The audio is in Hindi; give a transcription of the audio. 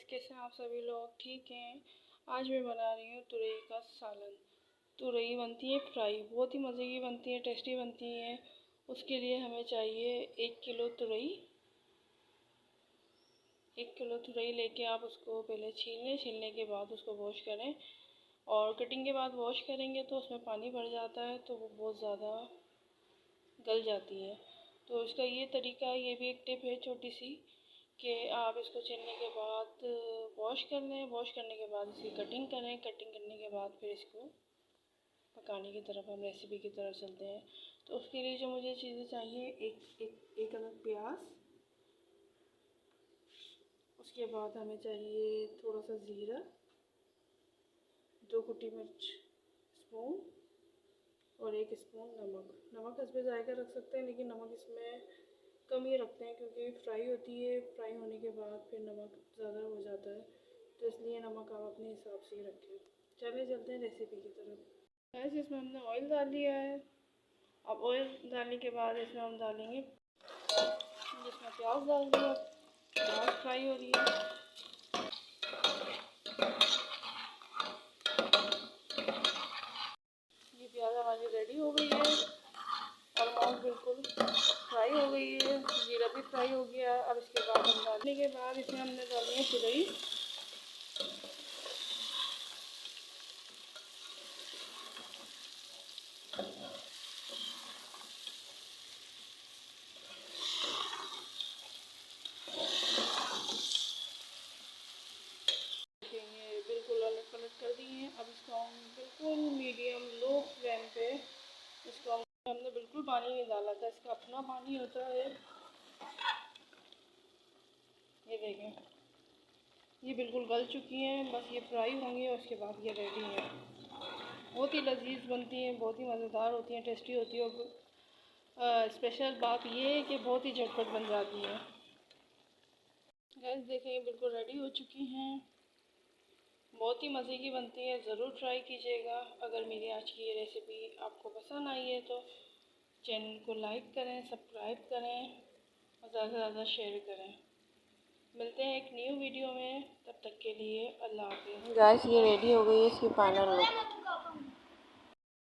कैसे हैं आप सभी लोग? ठीक हैं। आज मैं बना रही हूँ तुरई का सालन। तुरई बनती है फ्राई, बहुत ही मज़े की बनती है, टेस्टी बनती है। उसके लिए हमें चाहिए 1 किलो तुरई। 1 किलो तुरई लेके आप उसको पहले छील लें। छीलने के बाद उसको वॉश करें, और कटिंग के बाद वॉश करेंगे तो उसमें पानी भर जाता है, तो वो बहुत ज़्यादा गल जाती है। तो इसका ये तरीका है, ये भी एक टिप है छोटी सी, कि आप इसको छीलने के बाद वॉश कर लें। वॉश करने के बाद इसकी कटिंग करें। कटिंग करने के बाद फिर इसको पकाने की तरफ, हम रेसिपी की तरफ चलते हैं। तो उसके लिए जो मुझे चीज़ें चाहिए, एक अदद प्याज, उसके बाद हमें चाहिए थोड़ा सा ज़ीरा, 2 कुटी मिर्च स्पून, और 1 स्पून नमक। नमक हस्बे जायका रख सकते हैं, लेकिन नमक इसमें कम ही रखते हैं क्योंकि फ्राई होती है। फ्राई होने के बाद फिर नमक ज़्यादा हो जाता है, तो इसलिए नमक आप अपने हिसाब से ही रखें। चले चलते हैं रेसिपी की तरफ। ऐसे इसमें हमने ऑयल डाल लिया है। अब ऑयल डालने के बाद इसमें हम डालेंगे, जिसमें प्याज डाल दिया। प्याज फ्राई हो रही है। ये प्याज हमारी रेडी हो गई है, ऑलमोस्ट बिल्कुल फ्राई हो गई है। जीरा भी फ्राई हो गया। अब इसके बाद हम डालने के बाद इसमें हमने डाली है तुरई। बिल्कुल अलग पलट कर दी है। अब इसको हम बिल्कुल मीडियम लो फ्लेम पे इसको हमने बिल्कुल पानी नहीं डाला था, इसका अपना पानी होता है। ये देखें, ये बिल्कुल गल चुकी हैं। बस ये फ्राई होंगी और उसके बाद ये रेडी है। बहुत ही लजीज बनती हैं, बहुत ही मज़ेदार होती हैं, टेस्टी होती है। और स्पेशल बात ये है कि बहुत ही झटपट बन जाती है। गैस देखें, ये बिल्कुल रेडी हो चुकी हैं। बहुत ही मज़े की बनती है, ज़रूर ट्राई कीजिएगा। अगर मेरी आज की ये रेसिपी आपको पसंद आई है तो चैनल को लाइक करें, सब्सक्राइब करें और ज़्यादा से ज़्यादा शेयर करें। मिलते हैं एक न्यू वीडियो में, तब तक के लिए अल्लाह हाफ़िज़। गाइस, ये रेडी हो गई है इसकी फाइनल लुक।